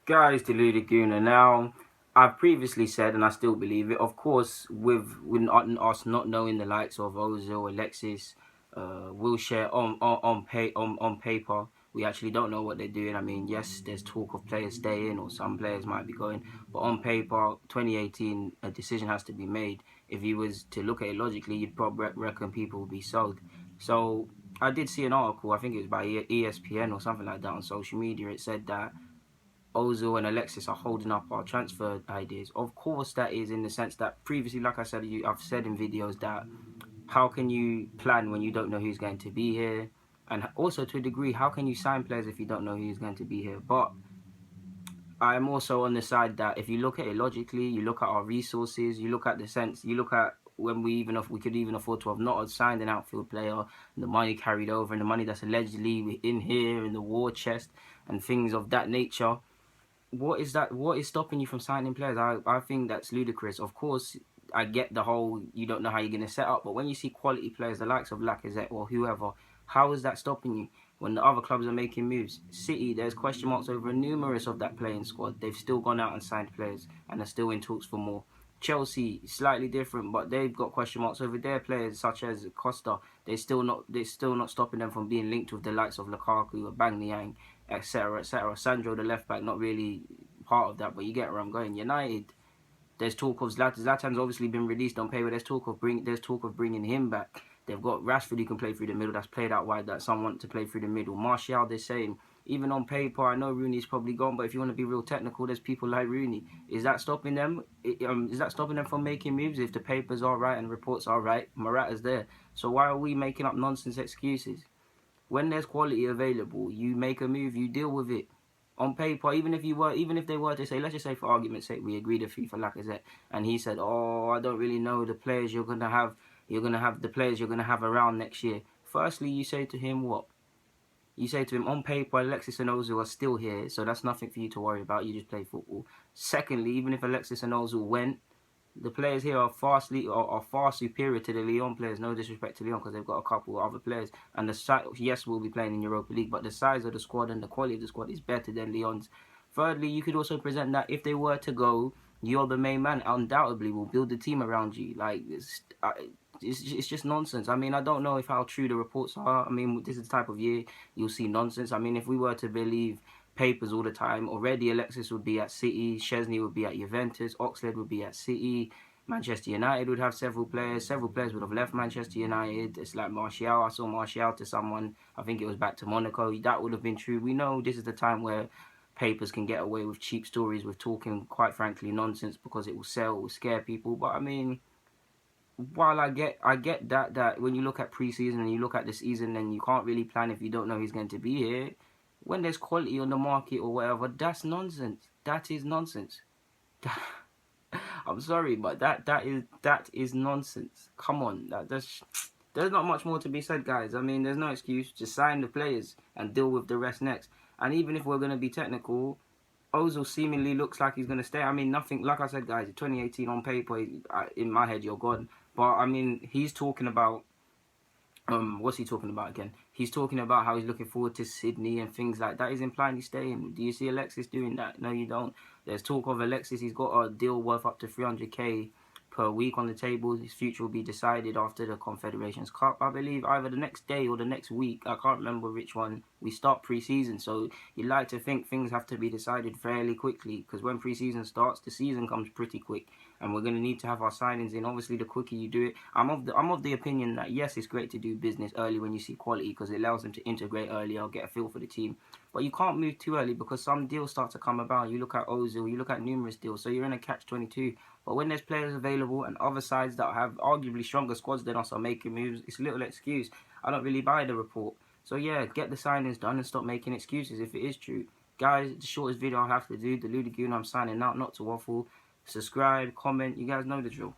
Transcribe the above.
Guys, the Ludaguna. Now, I've previously said, and I still believe it, of course, with us not knowing the likes of Ozil, Alexis, Wilshere on paper, we actually don't know what they're doing. I mean, yes, there's talk of players staying or some players might be going, but on paper, 2018, a decision has to be made. If you was to look at it logically, you'd probably reckon people would be sold. So I did see an article, I think it was by ESPN or something like that on social media. It said that Ozil and Alexis are holding up our transfer ideas. Of course, that is in the sense that previously, like I said, I've said in videos that how can you plan when you don't know who's going to be here? And also, to a degree, how can you sign players if you don't know who's going to be here? But I'm also on the side that if you look at it logically, you look at our resources, you look at the sense, you look at when we could even afford to have not signed an outfield player, and the money carried over, and the money that's allegedly in here in the war chest, and things of that nature. What is stopping you from signing players? I think that's ludicrous. Of course, I get the whole you don't know how you're going to set up, but when you see quality players, the likes of Lacazette or whoever, how is that stopping you when the other clubs are making moves? City, there's question marks over numerous of that playing squad. They've still gone out and signed players and are still in talks for more. Chelsea, slightly different, but they've got question marks over their players, such as Costa. They're still not stopping them from being linked with the likes of Lukaku, Aubameyang, etc., etc. Sandro, the left back, not really part of that, but you get where I'm going. United, there's talk of Zlatan. Zlatan's obviously been released on paper. There's talk of bringing him back. They've got Rashford who can play through the middle. That's played out wide. That some want to play through the middle. Martial, the same. Even on paper, I know Rooney's probably gone, but if you want to be real technical, there's people like Rooney. Is that stopping them? Is that stopping them from making moves? If the papers are right and reports are right, Morata's there. So why are we making up nonsense excuses? When there's quality available, you make a move, you deal with it. On paper, even if they were to say, let's just say for argument's sake, we agreed a fee for Lacazette, and he said, "Oh, I don't really know the players you're gonna have. You're gonna have the players you're gonna have around next year." Firstly, you say to him what? You say to him, on paper, Alexis and Ozil are still here, so that's nothing for you to worry about. You just play football. Secondly, even if Alexis and Ozil went, the players here are far superior to the Lyon players. No disrespect to Lyon because they've got a couple of other players. And the size, yes, we'll be playing in Europa League, but the size of the squad and the quality of the squad is better than Lyon's. Thirdly, you could also present that if they were to go, you're the main man. Undoubtedly, we'll build the team around you. Like it's just nonsense. I mean, I don't know if how true the reports are. I mean, this is the type of year you'll see nonsense. I mean, if we were to believe papers all the time, already Alexis would be at City, Szczesny would be at Juventus, Oxlade would be at City, Manchester United would have several players would have left Manchester United. It's like Martial, I saw Martial to someone, I think it was back to Monaco, that would have been true. We know this is the time where papers can get away with cheap stories, with talking, quite frankly, nonsense because it will sell, it will scare people. But I mean, while I get that when you look at pre-season and you look at the season, then you can't really plan if you don't know he's going to be here. When there's quality on the market or whatever, that's nonsense. That is nonsense. I'm sorry, but that is nonsense. Come on, there's not much more to be said, guys. I mean, there's no excuse. Just sign the players and deal with the rest next. And even if we're going to be technical, Ozil seemingly looks like he's going to stay. I mean, nothing, like I said, guys, 2018 on paper, in my head, you're gone. But, I mean, he's talking about, what's he talking about again? He's talking about how he's looking forward to Sydney and things like that. He's implying he's staying. Do you see Alexis doing that? No, you don't. There's talk of Alexis. He's got a deal worth up to 300k per week on the table. His future will be decided after the Confederations Cup, I believe, either the next day or the next week. I can't remember which one. We start pre-season, so you'd like to think things have to be decided fairly quickly, because when pre-season starts, the season comes pretty quick, and we're going to need to have our signings in. Obviously, the quicker you do it, I'm of the opinion that yes, it's great to do business early when you see quality, because it allows them to integrate early or get a feel for the team. But you can't move too early because some deals start to come about. You look at Ozil, you look at numerous deals, so you're in a catch-22. But when there's players available and other sides that have arguably stronger squads than us are making moves, it's a little excuse. I don't really buy the report. So yeah, get the signings done and stop making excuses if it is true. Guys, the shortest video I have to do, the Ludaguna, I'm signing out, not to waffle. Subscribe, comment, you guys know the drill.